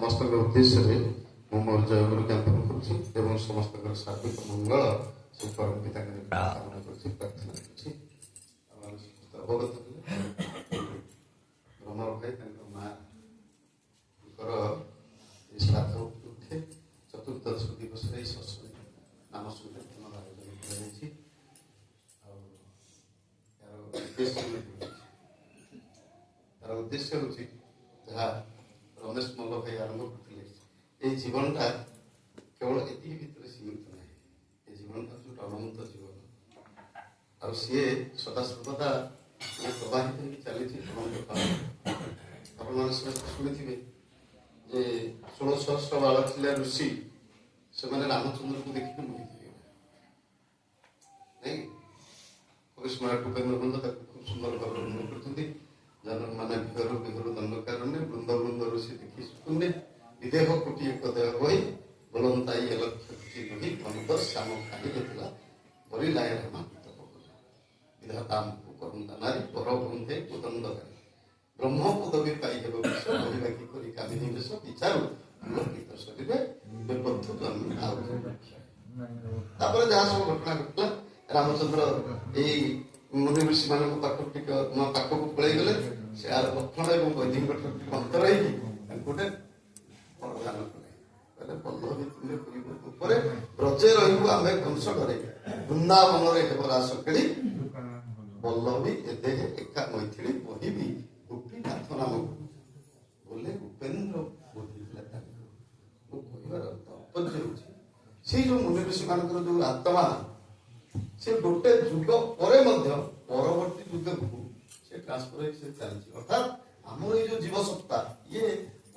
समस्त उद्देश्य ମୁଁ ମୋର ଜୟଗୁରୁ ଜ୍ଞାପନ କରୁଛି ଏବଂ ସମସ୍ତଙ୍କର ସାର୍ବିକ ମଙ୍ଗଳ ସେ ପରମ ପିତାଙ୍କ କାମନା କରୁଛି, ପ୍ରାର୍ଥନା କରୁଛି। ଆମର ଅବଗତ ଭ୍ରମର ଭାଇ ତାଙ୍କ ମାଙ୍କର ଏ ଶ୍ରାଦ୍ଧ ଉଠେ ଚତୁର୍ଦ୍ଦଶ ଦିବସରେ ଏଇ ସତ୍ସଙ୍ଗ ନାମ ସଂକୀର୍ତ୍ତନର ଆୟୋଜନ କରାଯାଇଛି। ଆଉ ତାର ଉଦ୍ଦେଶ୍ୟ ହେଉଛି ଯାହା ରମେଶ ମଲ୍ଲ ଭାଇ ଆରମ୍ଭ କରିଥିଲେ, এই জীবনটা কেবল এତିକି ଭିତରେ ସୀମିତ ନାହିଁ। ଏ ଜୀବନଟା ହେଉଛି ଗୋଟେ ଅନନ୍ତ ଜୀବନ। ଆଉ ସିଏ ସଦାସର୍ବଦା ପ୍ରବାହିତ ହେଇକି ଚାଲିଛି ଅନନ୍ତ କାଳ। ଆପଣମାନେ ଶୁଣିଥିବେ ଯେ 1600 ବାଳ ଥିଲା ଋଷି, ସେମାନେ ରାମଚନ୍ଦ୍ରକୁ ଦେଖିକି ମୁହିଥିଲେ ନାଇଁ। କବି ସ୍ମାରକ ଉପେନ୍ଦ୍ର ବନ୍ଦ ତାକୁ ଖୁବ ସୁନ୍ଦର ଭାବରେ ବର୍ଣ୍ଣନା କରିଛନ୍ତି। ମାନେ ବିହରୁ ବିହରୁ ଦଣ୍ଡକାରଣ୍ୟ ବୃନ୍ଦ ବୃନ୍ଦ ଋଷି ଦେଖି ଶୁକୁଣ୍ଡେ ବିଦେହ କୋଟି ଏକ ଦେହ ବହି ବଲନ୍ତାଇ ଲକ୍ଷ କୋଟି ନହି ଅନ୍ତ ଶ୍ୟାମ ଖାଲି ଥିଲା ବରି ଲାୟ ରାମାକୃତ ବିଧାତାମକୁ କରନ୍ତା ନାରୀ ପର ବନ୍ଧେ କୁଦଣ୍ଡକାରୀ ବ୍ରହ୍ମ ପଦବୀ ପାଇ ହେବ ବିଷ ବହିବାକି କରି କାମିନୀ ବେଶ ବିଚାରୁ ଲୋକିତ ଶରୀରେ ବିପଥ ଜନ୍ମ ଆଉ। ତାପରେ ଯାହା ସବୁ ଘଟଣା ଘଟିଲା, ରାମଚନ୍ଦ୍ର ଏଇ ମୁନି ଋଷି ମାନଙ୍କ ପାଖକୁ ପଳେଇ ଗଲେ। ସେ ଲକ୍ଷ୍ମଣ ଏବଂ ବୈଦିକ ଟିକେ ଅନ୍ତର ହେଇକି ତାଙ୍କୁ ଗୋଟେ ପ୍ରଦାନ କଲେ, କହିଲେ ପଲ୍ଲବୀ ତୁମେ ଉପରେ ବ୍ରଜେ ରହିବୁ ଆମେ କଂସ ଘରେ ବୃନ୍ଦାବନରେ ହେବ ରାସ ଖେଳି ପଲ୍ଲବୀ ଏ ଦେହେ ଏକା ମୈଥିଳି ବହିବି ଗୋପୀନାଥ ନାମକୁ ବୋଲେ ଉପେନ୍ଦ୍ର ବୋଧିଥିଲା ତାଙ୍କୁ। ମୁଁ କହିବାର ତାତ୍ପର୍ଯ୍ୟ ହେଉଛି ସେଇ ଯୋଉ ମୁନି ଋଷି ମାନଙ୍କର ଯୋଉ ଆତ୍ମା ସେ ଗୋଟେ ଯୁଗ ପରେ ମଧ୍ୟ ପରବର୍ତ୍ତୀ ଯୁଗକୁ ସେ ଟ୍ରାନ୍ସଫର ହେଇକି ସେ ଚାଲିଛି। ଅର୍ଥାତ୍ ଆମର ଏଇ ଯୋଉ ଜୀବ ସତ୍ତା ଇଏ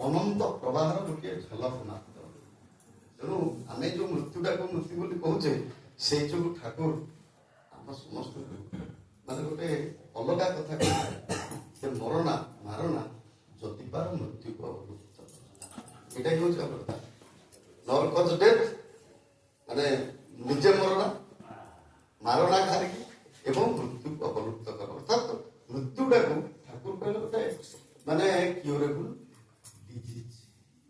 ଅନନ୍ତ ପ୍ରବାହର ଗୋଟିଏ ଝଲକ ମାତ୍ର। ତେଣୁ ଆମେ ଯୋଉ ମୃତ୍ୟୁଟାକୁ ମୃତ୍ୟୁ ବୋଲି କହୁଛେ, ସେଇ ଯୋଗୁଁ ଠାକୁର ଆମ ସମସ୍ତଙ୍କୁ ମାନେ ଗୋଟେ ଅଲଗା କଥା କହିଲେ ଯେ ମରଣା ମାରଣା ଯଦି ପାର ମୃତ୍ୟୁକୁ ଅବଲୁପ୍ତ। ଏଇଟା ହିଁ ହେଉଛି ଆମର କଥା। ନରକଜ ଡେଥ୍ ମାନେ ନିଜେ ମରଣା ମାରଣା ଖାରିକି ଏବଂ ମୃତ୍ୟୁକୁ ଅବଲୁପ୍ତ କର। ଅର୍ଥାତ୍ ମୃତ୍ୟୁଟାକୁ ଠାକୁର କହିଲେ ଗୋଟେ ମାନେ କ୍ୟୁରେବୁଲ ଡିଜିଜ୍,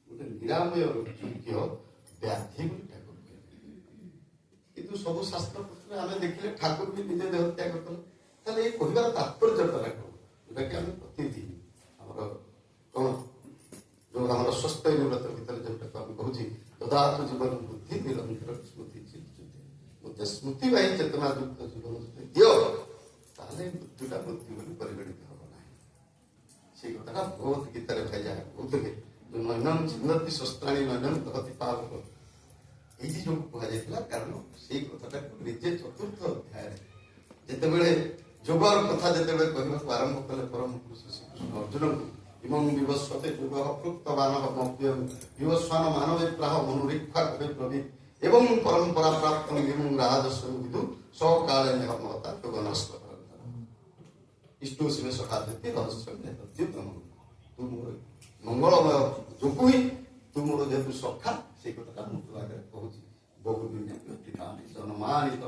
ଗୋଟେ ନିରାମୟ ଯୋଗ୍ୟ ବ୍ୟାଧି ବୋଲି ଠାକୁର କହିଲେ। କିନ୍ତୁ ସବୁ ଶାସ୍ତ୍ର ପତ୍ରରେ ଆମେ ଦେଖିଲେ ଠାକୁର ବି ନିଜେ ଦେହ ତ୍ୟାଗ କଲେ। ତାହେଲେ ଏଇ କହିବାର ତାତ୍ପର୍ଯ୍ୟଟା କଣ, ଯୋଉଟାକି ଆମେ ପ୍ରତିଦିନ ଆମର କଣ ଯୋଉ ଆମର ସ୍ୱସ୍ଥ ନିବ୍ରତ ଭିତରେ ଯୋଉଟାକୁ ଆମେ କହୁଛି ତଦାତ ଜୀବନ ବୁଦ୍ଧି ନିରନ୍ତର ସ୍ମୃତି ମୋତେ ସ୍ମୃତି ବାହୀ ଚେତନା ଯୁକ୍ତ ଜୀବନ ଦିଅ, ତାହେଲେ ମୃତ୍ୟୁଟା ମୃତ୍ୟୁ ବୋଲି ପରିଗଣିତ ହବ ନାହିଁ। ସେଇ କଥାଟା ଭଗବତ ଗୀତାରେ ଭାଇ ଯାହା କହୁଥିଲେ, ଯୋଉ ନୈନମ ଚିହ୍ନତି ଶସ୍ତ୍ରାଣୀ ନୈନମ ତହତି ପାବକ, ଏଇଠି ଯୋଉ କୁହାଯାଇଥିଲା। କାରଣ ସେଇ କଥାଟାକୁ ନିଜେ ଚତୁର୍ଥ ଅଧ୍ୟାୟରେ ଯେତେବେଳେ ଯୋଗର କଥା ଯେତେବେଳେ କହିବାକୁ ଆରମ୍ଭ କଲେ ପରମ ପୁରୁଷ ଶ୍ରୀକୃଷ୍ଣ ଅର୍ଜୁନଙ୍କୁ ଇମଂ ବିବସ୍ୱତେ ଯୋଗ ଅପୃକ୍ତବାନ ବିବସ୍ୱାନ ମାନବେ ପ୍ରାହ ମନୁରୀକ୍ଷା କବେ ପ୍ରଭି ଏବଂ ପରମ୍ପରା ପ୍ରାପ୍ତ ଏବଂ ରାଜସ୍ୱ ବିଦୁ ସକାଳେ ମହତା ଯୋଗ ନଷ୍ଟ କରନ୍ତା ଇଷ୍ଟୁ ଶିବେ ସଖାଦ୍ୟତି ରହସ୍ୟ ତୁ ମୋର ମଙ୍ଗଳମୟ ଯୋଗୁ ହିଁ ତୁ ମୋର ଯେହେତୁ ସଖା, ସେଇ କଥାଟା ମୁଁ ତୋ ଆଗରେ କହୁଛି। ବହୁ ଦିନ ଜନମାନିତ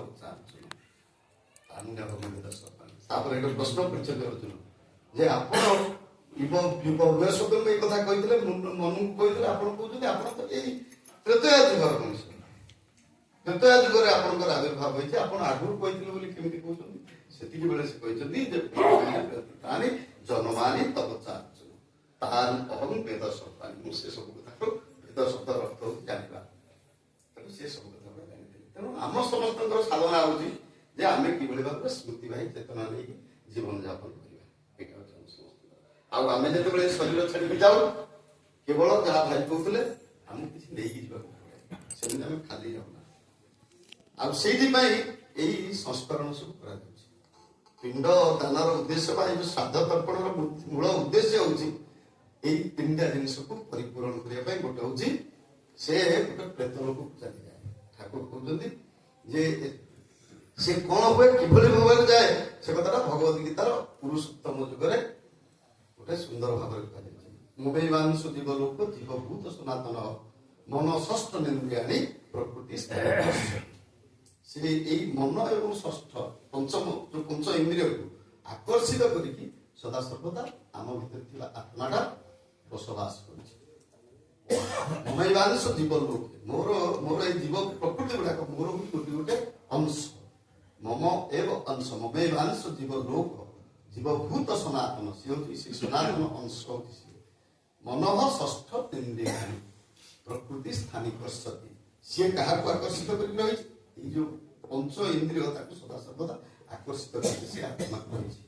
ତାପରେ ଏଇଟା ପ୍ରଶ୍ନ କରିଛନ୍ତି ଅର୍ଜୁନ ଯେ ଆପଣ ଏଇ କଥା କହିଥିଲେ, ମନୁକୁ କହିଥିଲେ, ଆପଣ କହୁଛନ୍ତି ଆପଣ ତ ଏଇ ତ୍ରେତୟା ଯୁଗର ମଣିଷ, ତ୍ରେତୟା ଯୁଗରେ ଆପଣଙ୍କର ଆବିର୍ଭାବ ହେଇଛି, ଆପଣ ଆଗରୁ କହିଥିଲେ ବୋଲି କେମିତି କହୁଛନ୍ତି? ସେତିକି ବେଳେ ସେ କହିଛନ୍ତି ଯେ ଜନମାନି ତପଚାର୍ଜୁନ ତାର ଅହଂ ବେଦ ଶବ୍ଦାନି, ମୁଁ ସେ ସବୁ କଥାକୁ ବେଦ ଶବ୍ଦର ଅର୍ଥ ହଉଛି ଜାଣିବା। ତେଣୁ ସେ ସବୁ କଥା ଜାଣିଥିଲେ। ତେଣୁ ଆମ ସମସ୍ତଙ୍କର ସାଧନା ହଉଛି ଯେ ଆମେ କିଭଳି ଭାବରେ ସ୍ମୃତିବାହୀ ଚେତନା ନେଇକି ଜୀବନ ଯାପନ କରିବା। ଏଇଟା ହଉଛି ଆମ ସମସ୍ତଙ୍କର। ଆଉ ଆମେ ଯେତେବେଳେ ଶରୀର ଛାଡ଼ିକି ଯାଉ, କେବଳ ଯାହା ଭାଇ କହୁଥିଲେ ଆମକୁ କିଛି ନେଇକି ଯିବାକୁ ପଡେ, ସେମିତି ଆମେ ଖାଲି ଯାଉନା। ଆଉ ସେଇଥିପାଇଁ ଏଇ ସଂସ୍କରଣ ସବୁ କରାଯାଉଛି। ପିଣ୍ଡ ଦାନର ଉଦ୍ଦେଶ୍ୟ ବା ଏଇ ଯୋଉ ଶ୍ରାଦ୍ଧ ତର୍ପଣର ମୂଳ ଉଦ୍ଦେଶ୍ୟ ହଉଛି ଏଇ ତିନିଟା ଜିନିଷକୁ ପରିପୂରଣ କରିବା ପାଇଁ। ଗୋଟେ ହଉଛି ସେ ଗୋଟେ ପ୍ରେତ ଲୋକକୁ ଚାଲିଯାଏ। ଠାକୁର କହୁଛନ୍ତି ଯେ ସେ କଣ ହୁଏ, କିଭଳି ଭାବରେ ଯାଏ, ସେ କଥାଟା ଭଗବତ ଗୀତାର ପୁରୁଷୋତ୍ତମ ଯୁଗରେ ଗୋଟେ ସୁନ୍ଦର ଭାବରେ କୁହାଯାଇଛି। ମୁବୈବାଂଶ ଜୀବ ଲୋକ ଜୀବଭୂତ ସନାତନ ମନ ଷଷ୍ଠ ନିନ୍ଦ୍ରିୟାଣୀ ପ୍ରକୃତି। ସେ ଏଇ ମନ ଏବଂ ଷଷ୍ଠ ପଞ୍ଚ ଇନ୍ଦ୍ରିୟକୁ ଆକର୍ଷିତ କରିକି ସଦାସର୍ବଦା ଆମ ଭିତରେ ଥିବା ଆତ୍ମାଟା ବସବାସ କରୁଛି। ମମୈବାଂଶ ଜୀବ ଲୋକେ, ମୋର ମୋର ଏଇ ଜୀବ ପ୍ରକୃତି ଗୁଡାକ ମୋର ହଉଛି ଗୋଟିଏ ଗୋଟେ ଅଂଶ। ମମ ଏବ ଅଂଶ ମମୈବାଂଶ ଜୀବ ଲୋକ ଜୀବଭୂତ ସନାତନ, ସିଏ ହଉଛି ସେ ସନାତନ ଅଂଶ ହଉଛି ସିଏ। ମନଃ ଷଷ୍ଠ ଇନ୍ଦ୍ରିୟାଣୀ ପ୍ରକୃତି ସ୍ଥାନିକର୍ଷତି, ସିଏ କାହାକୁ ଆକର୍ଷିତ କରି ରହିଛି? ଏଇ ଯୋଉ ପଞ୍ଚ ଇନ୍ଦ୍ରିୟ ତାକୁ ସଦାସର୍ବଦା ଆକର୍ଷିତ କରି ସେ ଆତ୍ମାକୁ ରହିଛି।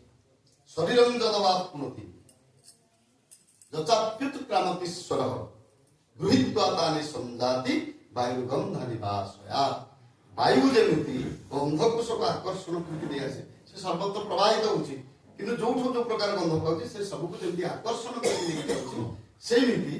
ଶରୀରଂ ଯଦବାପ୍ନୋତି ଯଚାପ୍ୟୁତ କ୍ରାମତୀଶ୍ୱର ଗୃହୀତ୍ୱା ତାନି ସଞ୍ଜାତି ବାୟୁଗନ୍ଧାନି ବାସୟା। ବାୟୁ ଯେମିତି ଗନ୍ଧକୁ ସବୁ ଆକର୍ଷଣ କରିକି ନେଇ ଆସେ, ସେ ସର୍ବତ୍ର ପ୍ରବାହିତ ହଉଛି, କିନ୍ତୁ ଯୋଉଠୁ ଯୋଉ ପ୍ରକାର ଗନ୍ଧ ପାଉଛି ସେ ସବୁକୁ ଯେମିତି ଆକର୍ଷଣ କରିକି ନେଇକି ଯାଉଛି, ସେମିତି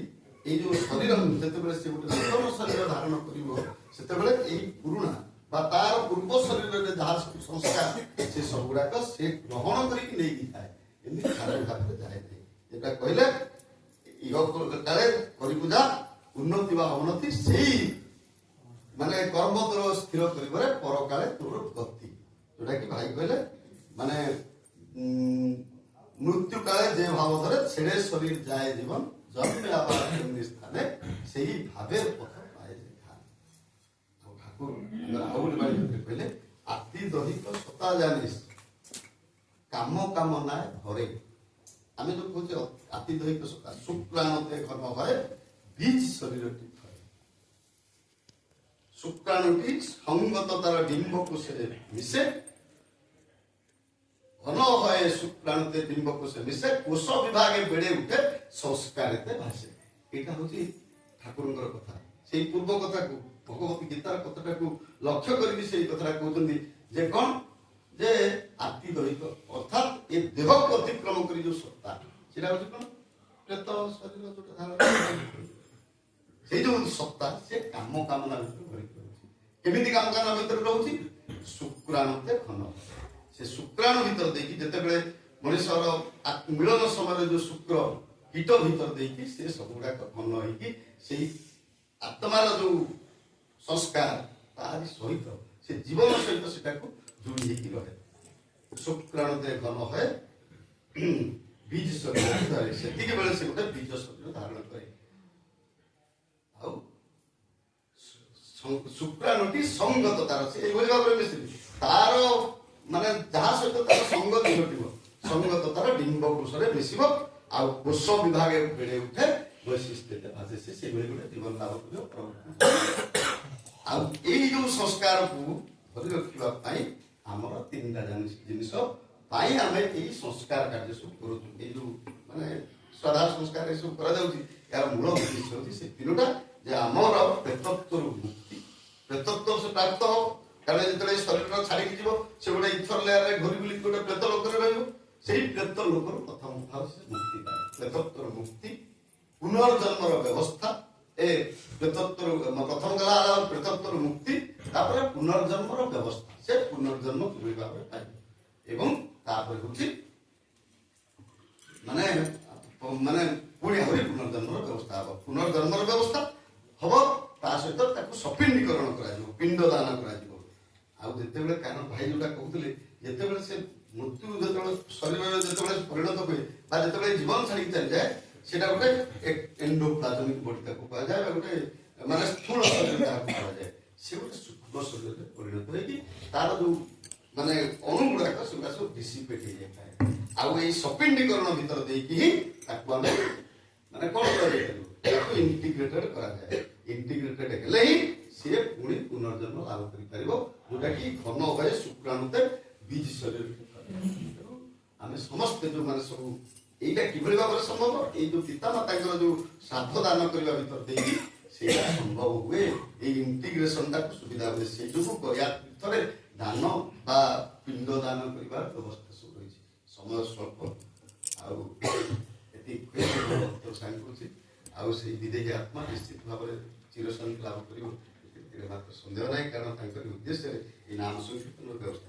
ଏଇ ଯୋଉ ଶରୀର ଯେତେବେଳେ ସେ ଗୋଟେ ନୂତନ ଶରୀର ଧାରଣ କରିବ, ସେତେବେଳେ ଏଇ ପୁରୁଣା ବା ତାର ପୂର୍ବ ଶରୀରରେ ଯାହା ସବୁ ସଂସ୍କାର ସେ ସବୁଗୁଡାକ ସେ ଗ୍ରହଣ କରିକି ନେଇକି ଥାଏ, ଏମିତି ଖାଲି ଭାବରେ ଯାଏ ନାହିଁ। ଏଟା କହିଲେ ଇହ କାଳେ କରିବୁ ଯା ଉନ୍ନତି ବା ଅବନତି, ସେଇ ମାନେ କର୍ମ ତୋର ସ୍ଥିର କରିବାରେ ପରକାଳେ ତୋର ଗତି, ଯୋଉଟା କି ଭାଇ କହିଲେ ମାନେ ମୃତ୍ୟୁ କାଳେ যে ভাব ধরে ছেড়ে শরীর যায় জীবন জন্মে আবার এমনি স্থানে সেই ভাবের পথ পায় যে ধান। ঠাকুর ଆଉ ଗୋଟେ ବାଣୀ ଭିତରେ କହିଲେ ଆତି ଦୈହିକ ସତା ଜାଣିସ୍ କାମ କାମ ନାଏ ଧରେ। ଆମେ ଯୋଉ କହୁଛେ ଆତି ଦୈହିକ ସତା ଶୁକ୍ରାଣୁତେ ଘନ হয় বীজ শরীরটি ধরে। শুক্রাণুটি সঙ্গত তার ডিম্বকোষে মিশে, ঘন হয় শুক্রাণুতে ডিম্বকোষে মিশে, কোষ বিভাগে বেড়ে উঠে সংস্কারেতে ভাসে। এটা হচ্ছে ঠাকুরଙ୍କର কথা। সেই পূর্ব কথাକୁ ভগবতী গীতার কথাটাକୁ লক্ষ্য କରିକି সেই কথাটা କହୁଛନ୍ତି ଯେ କଣ, ଯେ ଆତି ଦୈହିକ ଅର୍ଥାৎ ଏ ଦେହକୁ ଅତିକ୍ରମ କରି ଯୋଉ ସତ୍ତା, ସେଟା ହଉଛି କଣ, ପ୍ରେତ ଶରୀର ଯୋଉଟା ଧାରଣ ସେଇ ଯୋଉ ସତ୍ତା, ସେ କାମ କାମନା ଭିତରେ ଭରିକି ରହୁଛି। କେମିତି କାମ କାମନା ଭିତରେ ରହୁଛି? ଶୁକ୍ରାଣୁତେ ଘନ। ସେ ଶୁକ୍ରାଣୁ ଭିତରେ ଦେଇକି ଯେତେବେଳେ ମଣିଷର ମିଳନ ସମୟରେ ଯୋଉ ଶୁକ୍ର କୀଟ ଭିତରେ ଦେଇକି ସେ ସବୁଗୁଡାକ ଘନ ହେଇକି ସେଇ ଆତ୍ମାର ଯୋଉ ସଂସ୍କାର ତାରି ସହିତ ସେ ଜୀବନ ସହିତ ସେଟାକୁ ଯୋଡ଼ି ହେଇକି ରହେ। ଶୁକ୍ରାଣୁତେ ଘନ ହୁଏ ବୀଜ ଶରୀର ଧରେ, ସେତିକି ବେଳେ ସେ ଗୋଟେ ବୀଜ ଶରୀର ଧାରଣ କରେ। ଆଉ ଶୁକ୍ରାଣୁଟି ସଙ୍ଗତ ତାର, ସେ ଏଇଭଳି ଭାବରେ ମିଶିଲେ ତାର ମାନେ ଯାହା ସହିତ ତାର ସଙ୍ଗତି ଘଟିବ, ସଙ୍ଗତ ତାର ଡିମ୍ବକୋଷରେ ମିଶିବ, ଆଉ କୋଷ ବିଭାଗ ବେড়ে ଉଠେ ବୈଶିଷ୍ଟ୍ୟତା ଭାଷେ, ସେ ସେଇଭଳି ଗୋଟେ ଜୀବନ ଲାଭ କରିବ। ଆଉ ଏଇ ଯୋଉ ସଂସ୍କାରକୁ ଧରି ରଖିବା ପାଇଁ ଆମର ତିନିଟା ଜିନିଷ ପାଇଁ ଆମେ ଏଇ ସଂସ୍କାର କାର୍ଯ୍ୟ ସବୁ କରୁଛୁ। ଏଇ ଯୋଉ ମାନେ ଶ୍ରଦ୍ଧା ସଂସ୍କାର ଏସବୁ କରାଯାଉଛି, ଏହାର ମୂଳ ଉଦ୍ଦେଶ୍ୟ ହଉଛି ସେ ତିନୋଟା, ଯେ ଆମର ପ୍ରେତତ୍ୱରୁ ମୁକ୍ତି, ପ୍ରେତତ୍ୱ ସେ ପ୍ରାପ୍ତ ହବ। କାରଣ ଯେତେବେଳେ ଶରୀର ଛାଡିକି ଯିବ, ସେ ଗୋଟେ ଇଥର ଲେୟାରରେ ଘୁରି ବୁଲିକି ଗୋଟେ ପ୍ରେତ ଲୋକରେ ରହିବ, ସେଇ ପ୍ରେତ ଲୋକରୁ ପ୍ରଥମ ଭାବ ସେ ମୁକ୍ତି ପାଏ। ପ୍ରେତତ୍ୱର ମୁକ୍ତି, ପୁନର୍ଜନ୍ମର ବ୍ୟବସ୍ଥା, ଏ ପ୍ରେତତ୍ୱରୁ ପ୍ରଥମ ଗଲା ପ୍ରେତତ୍ୱର ମୁକ୍ତି, ତାପରେ ପୁନର୍ଜନ୍ମର ବ୍ୟବସ୍ଥା, ସେ ପୁନର୍ଜନ୍ମ କିଭଳି ଭାବରେ ପାଇବ, ଏବଂ ତାପରେ ହଉଛି ମାନେ ମାନେ ପୁଣି ଆହୁରି ପୁନର୍ଜନ୍ମର ବ୍ୟବସ୍ଥା ହବ। ପୁନର୍ଜନ୍ମର ବ୍ୟବସ୍ଥା ହବ, ତା ସହିତ ତାକୁ ସପିଣ୍ଡୀକରଣ କରାଯିବ, ପିଣ୍ଡ ଦାନ କରାଯିବ। ଆଉ ଯେତେବେଳେ, କାରଣ ଭାଇ ଯୋଉଟା କହୁଥିଲେ, ଯେତେବେଳେ ସେ ମୃତ୍ୟୁ ଯେତେବେଳେ ଶରୀରରେ ଯେତେବେଳେ ପରିଣତ ହୁଏ ବା ଯେତେବେଳେ ଜୀବନ ଛାଡିକି ଚାଲିଯାଏ, ସେଟା ଗୋଟେ ଏଣ୍ଡୋପ୍ଲାଜମିକ ବଡି ତାକୁ କୁହାଯାଏ, ବା ଗୋଟେ ମାନେ ସ୍ଥୂଳ ଶରୀର ତାହାକୁ କୁହାଯାଏ। ସେ ଗୋଟେ ସୂକ୍ଷ୍ମ ଶରୀରରେ ପରିଣତ ହେଇକି ତାର ଯୋଉ ମାନେ ଅଣୁ ଗୁଡାକ ସେଗୁଡା ସବୁ ଡିସିପେଟ ହେଇଯାଇଥାଏ। ଆଉ ଏଇ ସପିଣ୍ଡୀକରଣ ଭିତରେ ଦେଇକି ହିଁ ତାକୁ ଆମେ ମାନେ କଣ କରାଯାଇପାରିବ, ତାକୁ ଇଣ୍ଟିଗ୍ରେଟେଡ କରାଯାଏ। ଇଣ୍ଟିଗ୍ରେଟେଡ ହେଲେ ହିଁ ସିଏ ପୁଣି ପୁନର୍ଜନ୍ମ ଲାଭ କରିପାରିବ, ଯୋଉଟା କି ଘନ ହୁଏ ଶୁକ୍ରାଣୁତେ ବୀଜ ଶରୀର। ଆମେ ସମସ୍ତେ ଯୋଉମାନେ ସବୁ এইটা কিভাবে ভাবে সম্ভব, এই যে পিতামাতাଙ୍କର ଯୋଉ ଶ୍ରାଦ୍ଧ ଦାନ କରିବା ଭିତରେ ଦେଇକି ସେଇଟା ସମ୍ଭବ ହୁଏ, এই ଇଣ୍ଟିଗ୍ରେସନଟାକୁ ସୁବିଧା ହୁଏ। ସେଇ ଯୋଗୁଁ ୟା ଭିତରେ ଦାନ ବା ପିଣ୍ଡ ଦାନ କରିବାର ବ୍ୟବସ୍ଥା ସବୁ ରହିଛି। ସମୟ ସ୍ୱଳ୍ପ, ଆଉ ଏତିକି ସାଙ୍ଗୁଛି। ଆଉ ସେଇ ବିଦେହୀ ଆତ୍ମା ନିଶ୍ଚିତ ଭାବରେ ଚିରଶାନ୍ତି ଲାଭ କରିବ, ଏଥିରେ ମାତ୍ର ସନ୍ଦେହ ନାହିଁ, କାରଣ ତାଙ୍କରି ଉଦ୍ଦେଶ୍ୟରେ ଏଇ ନାମ ସଂକୀର୍ତ୍ତନର ବ୍ୟବସ୍ଥା